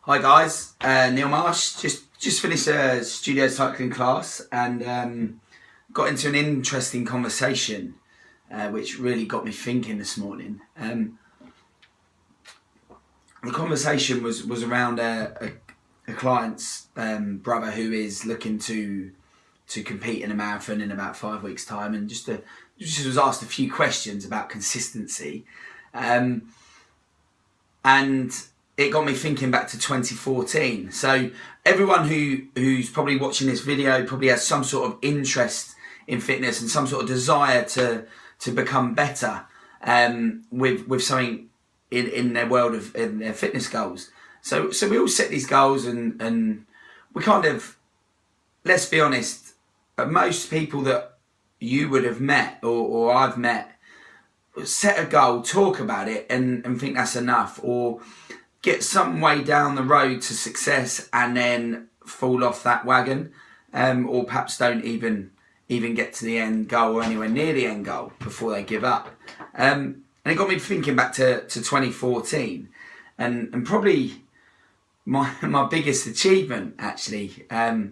Hi guys, Neil Marsh. Just finished a studio cycling class and got into an interesting conversation, which really got me thinking this morning. The conversation was around a client's brother who is looking to compete in a marathon in about 5 weeks' time, and just was asked a few questions about consistency, and it got me thinking back to 2014. So everyone who's probably watching this video probably has some sort of interest in fitness and some sort of desire to become better with something in their world of in their fitness goals. So we all set these goals and we kind of, let's be honest, most people that you would have met or I've met set a goal, talk about it and think that's enough, or get some way down the road to success and then fall off that wagon, or perhaps don't even get to the end goal or anywhere near the end goal before they give up. And it got me thinking back to 2014 and probably my biggest achievement actually. I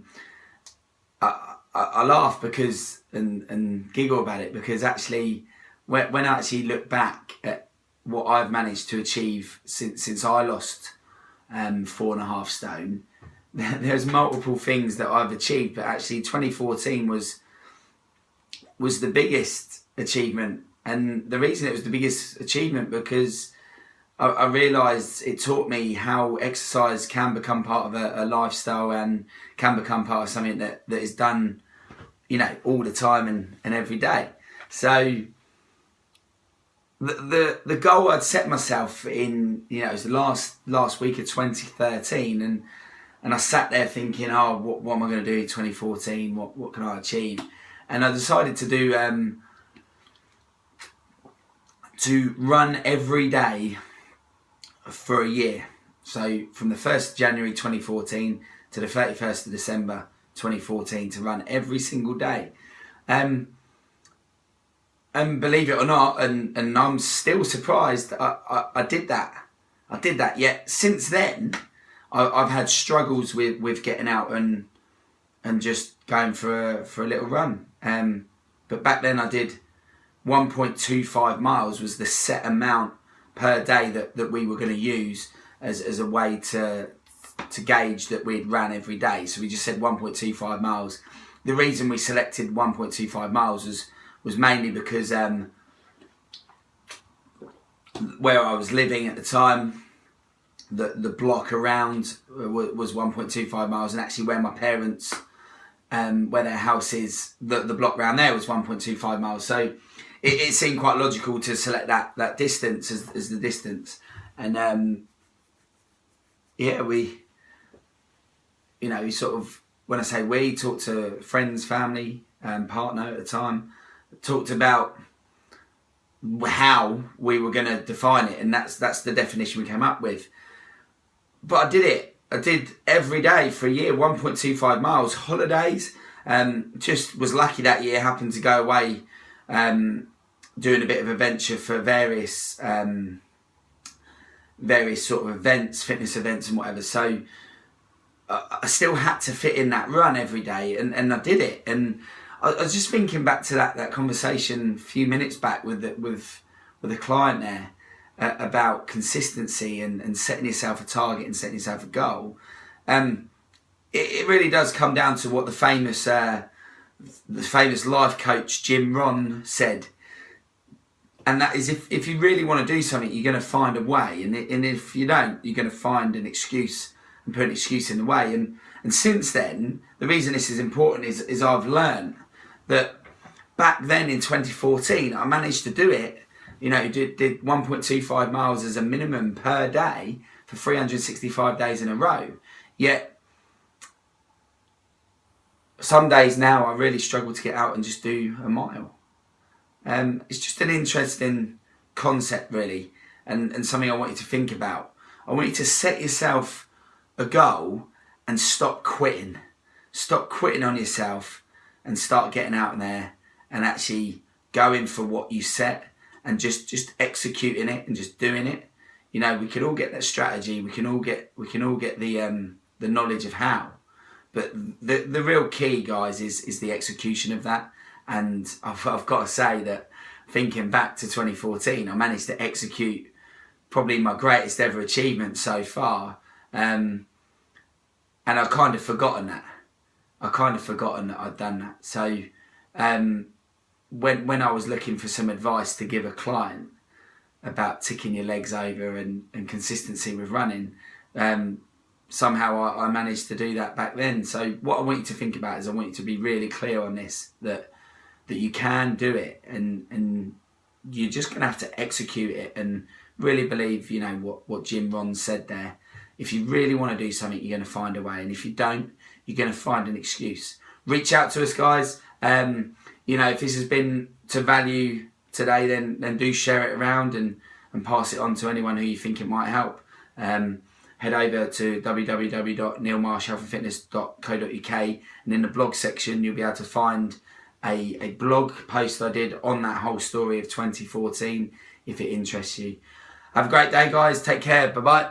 laugh because and giggle about it because actually when I actually look back at what I've managed to achieve since I lost 4.5 stone, there's multiple things that I've achieved, but actually 2014 was the biggest achievement. And the reason it was the biggest achievement because I realised it taught me how exercise can become part of a lifestyle and can become part of something that is done, all the time and every day. So the goal I'd set myself in, it was the last week of 2013, and I sat there thinking, what am I going to do in 2014? What can I achieve? And I decided to run every day for a year. So from the 1st of January 2014 to the 31st of December 2014 to run every single day. And believe it or not, and I'm still surprised, I did that. Yet since then, I've had struggles with getting out and just going for a little run. But back then I did 1.25 miles was the set amount per day that we were going to use as a way to gauge that we'd ran every day. So we just said 1.25 miles. The reason we selected 1.25 miles was mainly because where I was living at the time, the block around was 1.25 miles, and actually where my parents, where their house is, the block around there was 1.25 miles. So it seemed quite logical to select that distance as the distance. And we sort of, when I say we, talked to friends, family, partner at the time, talked about how we were going to define it, and that's the definition we came up with. But I did it. I did every day for a year, 1.25 miles, holidays. Just was lucky that year, happened to go away doing a bit of a venture for various sort of events, fitness events and whatever. So I still had to fit in that run every day, and I did it. And I was just thinking back to that conversation a few minutes back with a client there about consistency and setting yourself a target and setting yourself a goal. It really does come down to what the famous life coach Jim Rohn said, and that is if you really want to do something, you're going to find a way, and if you don't, you're going to find an excuse and put an excuse in the way. And since then, the reason this is important is I've learned that back then in 2014, I managed to do it. Did 1.25 miles as a minimum per day for 365 days in a row. Yet some days now I really struggle to get out and just do a mile. It's just an interesting concept, really, and something I want you to think about. I want you to set yourself a goal and stop quitting. Stop quitting on yourself and start getting out there and actually going for what you set and just executing it and just doing it. You know, we can all get that strategy. We can all get the knowledge of how. But the real key, guys, is the execution of that. And I've got to say that thinking back to 2014, I managed to execute probably my greatest ever achievement so far. And I've kind of forgotten that. I'd done that. So when I was looking for some advice to give a client about ticking your legs over and consistency with running, somehow I managed to do that back then. So what I want you to think about is I want you to be really clear on this, that you can do it, and you're just going to have to execute it and really believe, you know, what Jim Rohn said there. If you really want to do something, you're going to find a way. And if you don't, you're going to find an excuse. Reach out to us, guys. You know, if this has been to value today, then do share it around and pass it on to anyone who you think it might help. Head over to www.neilmarshhealthandfitness.co.uk, and in the blog section you'll be able to find a blog post I did on that whole story of 2014 if it interests you. Have a great day, guys. Take care. Bye-bye.